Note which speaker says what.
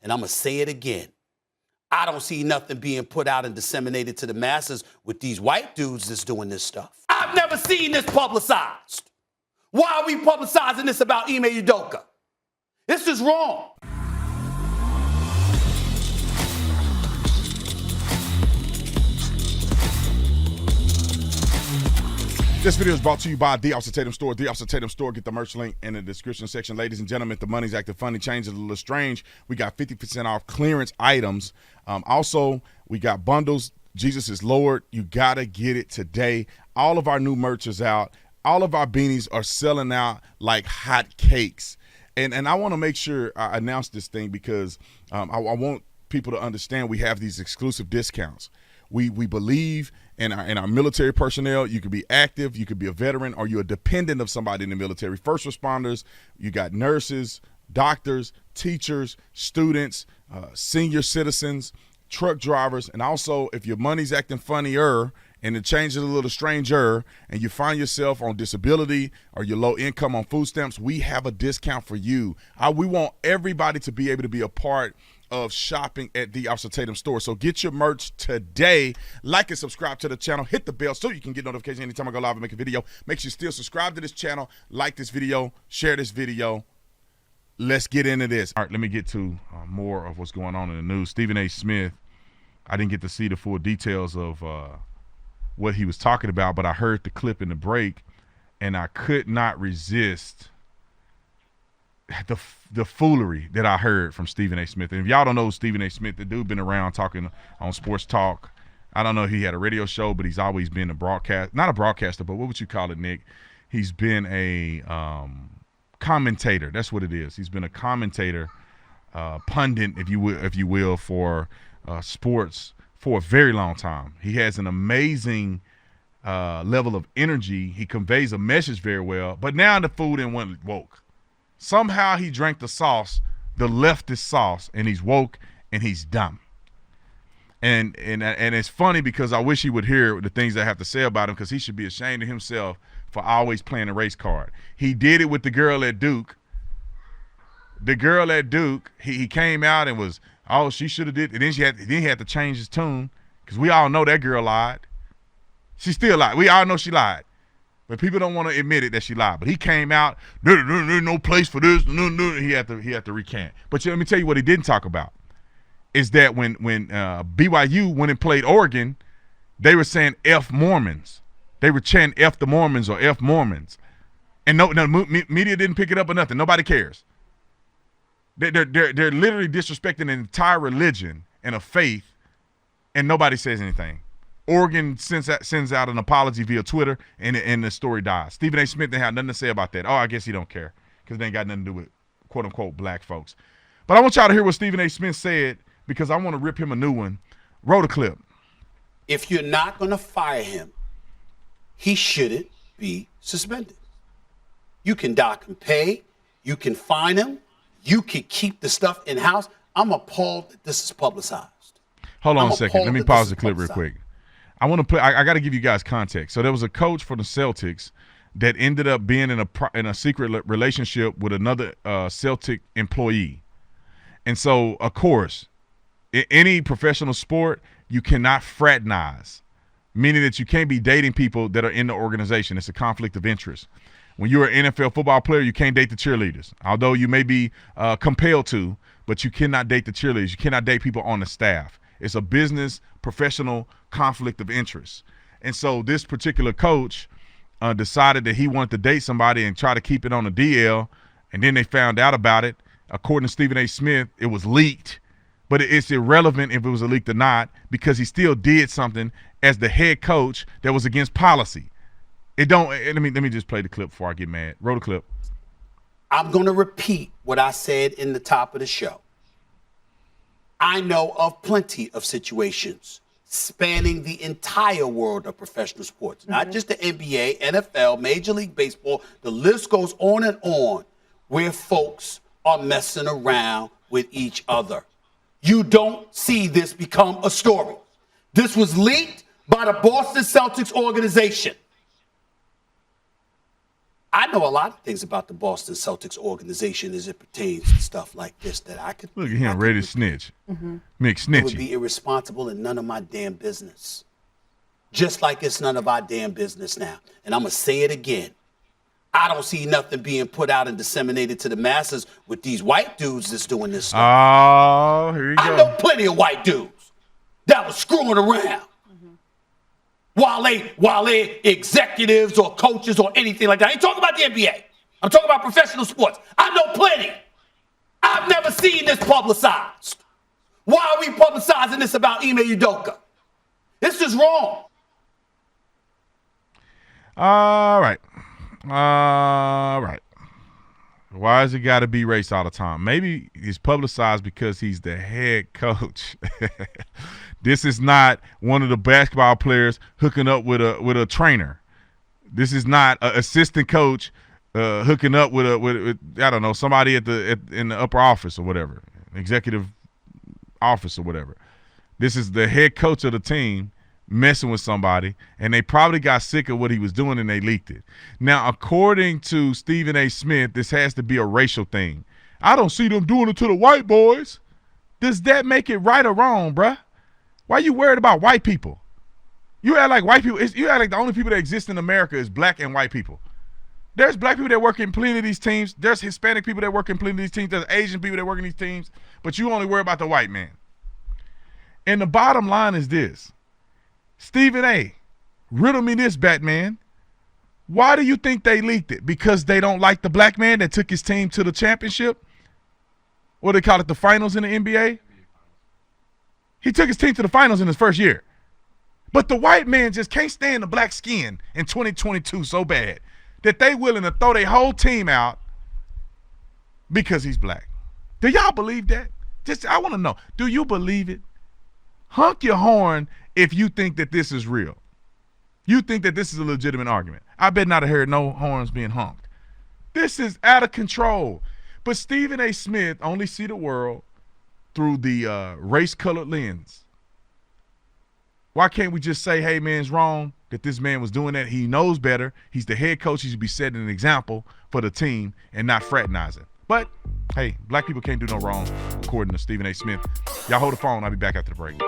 Speaker 1: and I'm going to say it again. I don't see nothing being put out and disseminated to the masses with these white dudes that's doing this stuff. I've never seen this publicized. Why are we publicizing this about Ime Udoka? This is wrong.
Speaker 2: This video is brought to you by The Officer Tatum Store. The Officer Tatum Store. Get the merch link in the description section. Ladies and gentlemen, if the money's acting funny, changes a little strange, we got 50% off clearance items. Also, we got bundles. Jesus is Lord. You got to get it today. All of our new merch is out. All of our beanies are selling out like hot cakes. And I want to make sure I announce this thing because I want people to understand we have these exclusive discounts. We believe in our military personnel. You could be active, you could be a veteran, or you're a dependent of somebody in the military. First responders, you got nurses, doctors, teachers, students, senior citizens, truck drivers, and also if your money's acting funnier and it changes a little stranger and you find yourself on disability or you're low income on food stamps, we have a discount for you. We want everybody to be able to be a part of shopping at the Officer Tatum Store. So get your merch today. Like and subscribe to the channel. Hit the bell so you can get notifications anytime I go live and make a video. Make sure you still subscribe to this channel, like this video, share this video. Let's get into this. All right, let me get to more of what's going on in the news. Stephen A. Smith, I didn't get to see the full details of what he was talking about, but I heard the clip in the break, and I could not resist the foolery that I heard from Stephen A. Smith. And if y'all don't know Stephen A. Smith, the dude been around talking on sports talk. I don't know if he had a radio show, but he's always been not a broadcaster, but what would you call it, Nick? He's been a commentator. That's what it is. He's been a commentator, pundit, if you will, for sports for a very long time. He has an amazing level of energy. He conveys a message very well. But now the food and went woke. Somehow he drank the sauce, the leftist sauce, and he's woke and he's dumb. And it's funny because I wish he would hear the things I have to say about him because he should be ashamed of himself for always playing a race card. He did it with the girl at Duke. The girl at Duke, he came out and was, oh, she should have did, and then he had to change his tune because we all know that girl lied. She still lied. We all know she lied. But people don't want to admit it that she lied. But he came out, there's no place for this. He had to recant. But let me tell you what he didn't talk about is that when BYU went and played Oregon, they were saying F Mormons. They were chanting F the Mormons or F Mormons. And no media didn't pick it up or nothing. Nobody cares. They're literally disrespecting an entire religion and a faith, and nobody says anything. Oregon sends out an apology via Twitter, and the story dies. Stephen A. Smith didn't have nothing to say about that. Oh, I guess he don't care because it ain't got nothing to do with quote-unquote black folks. But I want y'all to hear what Stephen A. Smith said because I want to rip him a new one. Roll the clip.
Speaker 1: If you're not going to fire him, he shouldn't be suspended. You can dock him pay. You can fine him. You can keep the stuff in-house. I'm appalled that this is publicized.
Speaker 2: Hold on a second. Let me pause the clip real quick. I want to put. I got to give you guys context. So there was a coach for the Celtics that ended up being in a secret relationship with another Celtic employee, and so of course, in any professional sport, you cannot fraternize, meaning that you can't be dating people that are in the organization. It's a conflict of interest. When you're an NFL football player, you can't date the cheerleaders, although you may be compelled to, but you cannot date the cheerleaders. You cannot date people on the staff. It's a business, professional conflict of interest. And so this particular coach decided that he wanted to date somebody and try to keep it on the DL, and then they found out about it. According to Stephen A. Smith, it was leaked, but it's irrelevant if it was leaked or not because he still did something as the head coach that was against policy. Let me just play the clip before I get mad. Roll the clip.
Speaker 1: I'm going to repeat what I said in the top of the show. I know of plenty of situations spanning the entire world of professional sports, not just the NBA, NFL, Major League Baseball. The list goes on and on where folks are messing around with each other. You don't see this become a story. This was leaked by the Boston Celtics organization. I know a lot of things about the Boston Celtics organization as it pertains to stuff like this that I could.
Speaker 2: Look at him, ready to snitch.
Speaker 3: Mm-hmm.
Speaker 2: Mick
Speaker 1: It would
Speaker 2: snitchy.
Speaker 1: be irresponsible and none of my damn business. Just like it's none of our damn business now. And I'm going to say it again. I don't see nothing being put out and disseminated to the masses with these white dudes that's doing this stuff.
Speaker 2: Oh, here you
Speaker 1: I know
Speaker 2: go.
Speaker 1: plenty of white dudes that was screwing around. While they executives or coaches or anything like that. I ain't talking about the NBA. I'm talking about professional sports. I know plenty. I've never seen this publicized. Why are we publicizing this about Ime Udoka? This is wrong.
Speaker 2: All right. Why has it got to be race all the time? Maybe he's publicized because he's the head coach. This is not one of the basketball players hooking up with a trainer. This is not an assistant coach hooking up with I don't know, somebody in the upper office or whatever, executive office or whatever. This is the head coach of the team messing with somebody, and they probably got sick of what he was doing and they leaked it. Now, according to Stephen A. Smith, this has to be a racial thing. I don't see them doing it to the white boys. Does that make it right or wrong, bruh? Why are you worried about white people? You act like white people. You act like the only people that exist in America is black and white people. There's black people that work in plenty of these teams. There's Hispanic people that work in plenty of these teams. There's Asian people that work in these teams. But you only worry about the white man. And the bottom line is this. Stephen A., riddle me this, Batman. Why do you think they leaked it? Because they don't like the black man that took his team to the championship? What do they call it, the finals in the NBA? He took his team to the finals in his first year. But the white man just can't stand the black skin in 2022 so bad that they willing to throw their whole team out because he's black. Do y'all believe that? I want to know, do you believe it? Honk your horn if you think that this is real. You think that this is a legitimate argument. I bet not have heard no horns being honked. This is out of control. But Stephen A. Smith only see the world through the race-colored lens. Why can't we just say, hey, man, it's wrong that this man was doing that? He knows better. He's the head coach. He should be setting an example for the team and not fraternizing. But, hey, black people can't do no wrong, according to Stephen A. Smith. Y'all hold the phone. I'll be back after the break.